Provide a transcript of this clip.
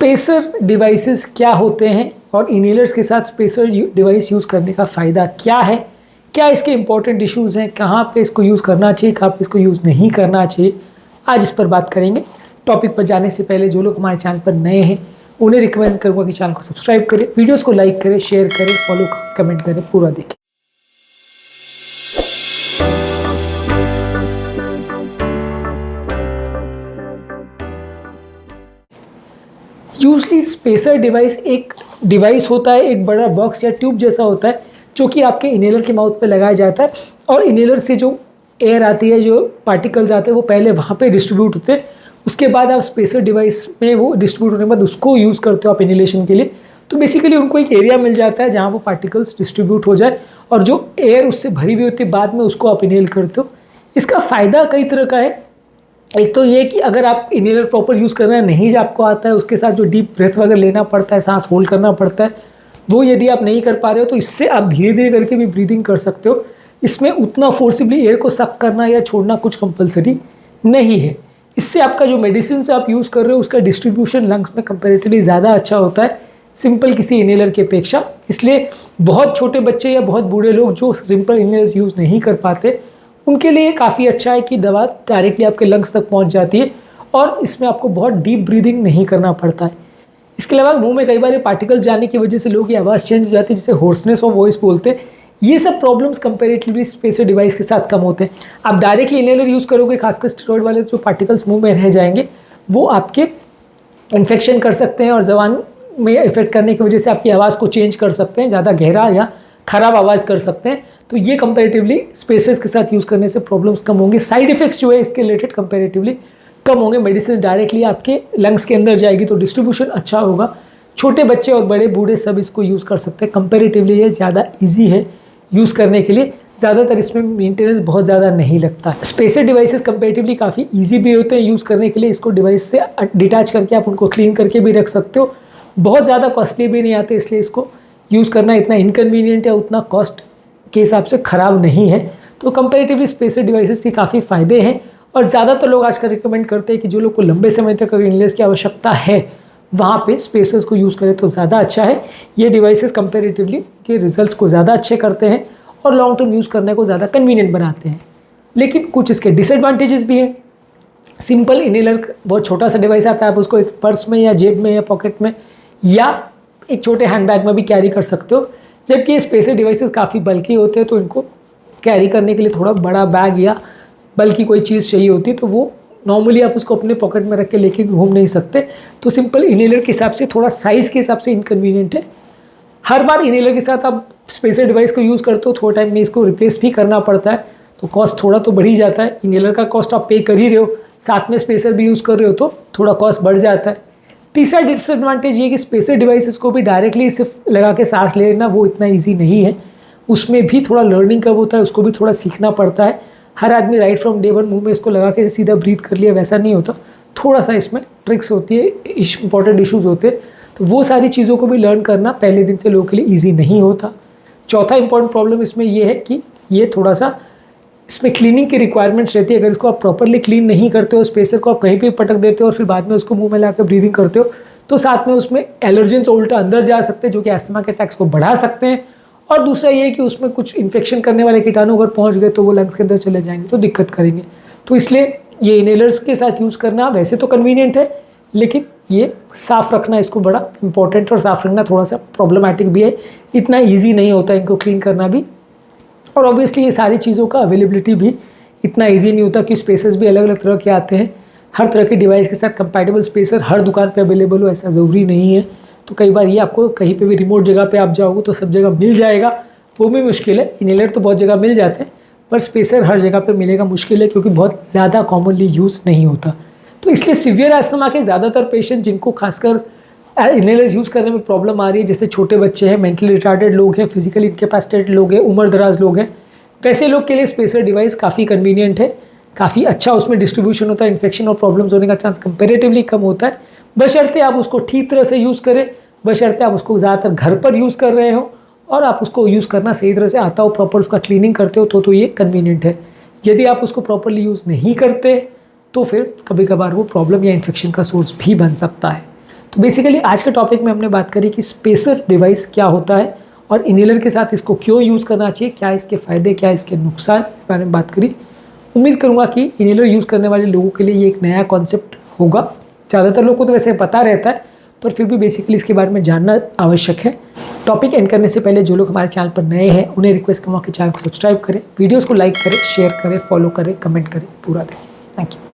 Spacer devices क्या होते हैं और इनहेलर्स के साथ स्पेसर डिवाइस यूज़ करने का फ़ायदा क्या है, क्या इसके इंपॉर्टेंट इश्यूज़ हैं, कहाँ पे इसको यूज़ करना चाहिए, कहाँ पे इसको यूज़ नहीं करना चाहिए, आज इस पर बात करेंगे। टॉपिक पर जाने से पहले जो लोग हमारे चैनल पर नए हैं उन्हें रिकमेंड करूँगा कि चैनल को सब्सक्राइब करें, वीडियोज़ को लाइक करें, शेयर करें, फॉलो कमेंट करें, पूरा देखें। यूजली स्पेसर डिवाइस एक डिवाइस होता है, एक बड़ा बॉक्स या ट्यूब जैसा होता है जो कि आपके इनहेलर के माउथ पे लगाया जाता है और इनहेलर से जो एयर आती है, जो पार्टिकल्स आते हैं वो पहले वहाँ पे डिस्ट्रीब्यूट होते हैं। उसके बाद आप स्पेसर डिवाइस में वो डिस्ट्रीब्यूट होने के बाद उसको यूज़ करते हो आप इनहेलेशन के लिए। तो बेसिकली उनको एक एरिया मिल जाता है जहाँ वो पार्टिकल्स डिस्ट्रीब्यूट हो जाए और जो एयर उससे भरी हुई होती है बाद में उसको आप इनहेल करते हो। इसका फ़ायदा कई तरह का है। एक तो ये कि अगर आप इनहेलर प्रॉपर यूज़ करना नहीं आपको आता है, उसके साथ जो डीप ब्रेथ वगैरह लेना पड़ता है, सांस होल्ड करना पड़ता है, वो यदि आप नहीं कर पा रहे हो तो इससे आप धीरे धीरे करके भी ब्रीदिंग कर सकते हो। इसमें उतना फोर्सिबली एयर को सक करना या छोड़ना कुछ कंपलसरी नहीं है। इससे आपका जो मेडिसिन से आप यूज़ कर रहे हो उसका डिस्ट्रीब्यूशन लंग्स में कंपेरेटिवली ज़्यादा अच्छा होता है सिंपल किसी इनहेलर के अपेक्षा। इसलिए बहुत छोटे बच्चे या बहुत बूढ़े लोग जो सिंपल इनहेलर्स यूज़ नहीं कर पाते उनके लिए काफ़ी अच्छा है कि दवा डायरेक्टली आपके लंग्स तक पहुंच जाती है और इसमें आपको बहुत डीप ब्रीदिंग नहीं करना पड़ता है। इसके अलावा मुंह में कई बार ये पार्टिकल जाने की वजह से लोगों की आवाज़ चेंज हो जाती है, जिसे होर्सनेस ऑफ वॉइस बोलते हैं। ये सब प्रॉब्लम्स कंपेरेटिवली स्पेसर डिवाइस के साथ कम होते हैं। आप डायरेक्टली इनहेलर यूज़ करोगे, खासकर स्टेरॉइड वाले जो पार्टिकल्स मुँह में रह जाएंगे वो आपके इन्फेक्शन कर सकते हैं और ज़बान में इफेक्ट करने की वजह से आपकी आवाज़ को चेंज कर सकते हैं, ज़्यादा गहरा या ख़राब आवाज़ कर सकते हैं। तो ये कंपैरेटिवली स्पेसर्स के साथ यूज़ करने से प्रॉब्लम्स कम होंगे। साइड इफ़ेक्ट्स जो है इसके रिलेटेड कंपैरेटिवली कम होंगे। मेडिसिन डायरेक्टली आपके लंग्स के अंदर जाएगी तो डिस्ट्रीब्यूशन अच्छा होगा। छोटे बच्चे और बड़े बूढ़े सब इसको यूज़ कर सकते हैं। कंपैरेटिवली ये ज़्यादा ईजी है यूज़ करने के लिए, ज़्यादातर इसमें मेंटेनेंस बहुत ज़्यादा नहीं लगता। स्पेसर डिवाइसेस कंपैरेटिवली काफ़ी ईजी भी होते हैं यूज़ करने के लिए। इसको डिवाइस से डिटैच करके आप उनको क्लीन करके भी रख सकते हो। बहुत ज़्यादा कॉस्टली भी नहीं आते, इसलिए इसको यूज़ करना इतना इनकन्वीनियंट है, उतना कॉस्ट के हिसाब से ख़राब नहीं है। तो कंपैरेटिवली स्पेसर डिवाइसेस के काफ़ी फ़ायदे हैं और ज़्यादातर लोग आजकल रिकमेंड करते हैं कि जो लोग को लंबे समय तक अगर इनहेलर्स की आवश्यकता है वहाँ पे स्पेसर्स को यूज़ करें तो ज़्यादा अच्छा है। ये डिवाइसेस कंपैरेटिवली के रिजल्ट्स को ज़्यादा अच्छे करते हैं और लॉन्ग टर्म यूज़ करने को ज़्यादा कन्वीनियंट बनाते हैं। लेकिन कुछ इसके डिसएडवांटेजेस भी हैं। सिंपल इनहेलर बहुत छोटा सा डिवाइस आता है, आप उसको एक पर्स में या जेब में या पॉकेट में या एक छोटे हैंडबैग में भी कैरी कर सकते हो, जबकि ये स्पेसर डिवाइसेस काफ़ी बल्कि होते हैं तो इनको कैरी करने के लिए थोड़ा बड़ा बैग या बल्कि कोई चीज़ चाहिए होती है, तो वो नॉर्मली आप उसको अपने पॉकेट में रख के लेके घूम नहीं सकते। तो सिंपल इनहेलर के हिसाब से थोड़ा साइज़ के हिसाब से इनकन्वीनियंट है। हर बार इनहेलर के साथ आप स्पेसर डिवाइस को यूज़ करते हो, थोड़ा टाइम में इसको रिप्लेस भी करना पड़ता है, तो कॉस्ट थोड़ा तो बढ़ ही जाता है। इनहेलर का कॉस्ट आप पे कर ही रहे हो, साथ में स्पेसर भी यूज़ कर रहे हो तो थोड़ा कॉस्ट बढ़ जाता है। तीसरा डिसएडवांटेज ये कि स्पेसर डिवाइसेस को भी डायरेक्टली सिर्फ लगा के सांस ले लेना वो इतना इजी नहीं है। उसमें भी थोड़ा लर्निंग कर्व होता है, उसको भी थोड़ा सीखना पड़ता है। हर आदमी राइट फ्रॉम डे वन मुंह में इसको लगा के सीधा ब्रीथ कर लिया वैसा नहीं होता, थोड़ा सा इसमें ट्रिक्स होती है, इंपॉर्टेंट इशूज़ होते हैं, तो वो सारी चीज़ों को भी लर्न करना पहले दिन से लोगों के लिए ईजी नहीं होता। चौथा इंपॉर्टेंट प्रॉब्लम इसमें ये है कि ये थोड़ा सा इसमें क्लीनिंग की रिक्वायरमेंट्स रहती है। अगर इसको आप प्रॉपरली क्लीन नहीं करते हो, स्पेसर को आप कहीं पे पटक देते हो और फिर बाद में उसको मुंह में लाकर ब्रीदिंग करते हो तो साथ में उसमें एलर्जेंस उल्टा अंदर जा सकते हैं जो कि अस्थमा के अटैक्स को बढ़ा सकते हैं। और दूसरा ये है कि उसमें कुछ इन्फेक्शन करने वाले कीटाणु अगर पहुंच गए तो वो लंग्स के अंदर चले जाएंगे तो दिक्कत करेंगे। तो इसलिए ये इनहेलर्स के साथ यूज़ करना वैसे तो कन्वीनियंट है, लेकिन ये साफ़ रखना इसको बड़ा इंपॉर्टेंट और साफ़ रखना थोड़ा सा प्रॉब्लमेटिक भी है। इतना ईजी नहीं होता इनको क्लीन करना भी, और ऑब्वियसली ये सारी चीज़ों का अवेलेबिलिटी भी इतना इजी नहीं होता कि स्पेसर्स भी अलग अलग तरह के आते हैं। हर तरह के डिवाइस के साथ कंपैटिबल स्पेसर हर दुकान पे अवेलेबल हो ऐसा ज़रूरी नहीं है। तो कई बार ये आपको कहीं पे भी रिमोट जगह पे आप जाओगे तो सब जगह मिल जाएगा, वो भी मुश्किल है। इनहेलर तो बहुत जगह मिल जाते हैं पर स्पेसर हर जगह पे मिलेगा मुश्किल है, क्योंकि बहुत ज़्यादा कॉमनली यूज़ नहीं होता। तो इसलिए सीवियर अस्थमा के ज़्यादातर पेशेंट जिनको खासकर इनहेलर्स यूज़ करने में प्रॉब्लम आ रही है, जैसे छोटे बच्चे हैं, मेंटली रिटार्डेड लोग हैं, फिजिकली इनकेपेसिटेटेड लोग हैं, उम्र दराज लोग हैं, वैसे लोग के लिए स्पेसर डिवाइस काफ़ी कन्वीनियंट है, काफ़ी अच्छा उसमें डिस्ट्रीब्यूशन होता है, इन्फेक्शन और प्रॉब्लम्स होने का चांस कंपेरेटिवली कम होता है, बशर्ते आप उसको ठीक तरह से यूज़ करें, बशर्ते आप उसको ज़्यादातर घर पर यूज़ कर रहे हो और आप उसको यूज़ करना सही तरह से आता हो, प्रॉपर उसका क्लीनिंग करते हो तो ये कन्वीनियंट है। यदि आप उसको प्रॉपरली यूज़ नहीं करते तो फिर कभी कभार वो प्रॉब्लम या इन्फेक्शन का सोर्स भी बन सकता है। तो बेसिकली आज के टॉपिक में हमने बात करी कि स्पेसर डिवाइस क्या होता है और इनहेलर के साथ इसको क्यों यूज़ करना चाहिए, क्या इसके फ़ायदे, क्या इसके नुकसान, इस बारे में बात करी। उम्मीद करूँगा कि इनहेलर यूज़ करने वाले लोगों के लिए ये एक नया कॉन्सेप्ट होगा। ज़्यादातर लोगों को तो वैसे पता रहता है, पर फिर भी बेसिकली इसके बारे में जानना आवश्यक है। टॉपिक एंड करने से पहले जो लोग हमारे चैनल पर नए हैं उन्हें रिक्वेस्ट करूँगा कि चैनल को सब्सक्राइब करें, वीडियोज़ को लाइक करें, शेयर करें, फॉलो करें, कमेंट करें, पूरा देखें। Thank you.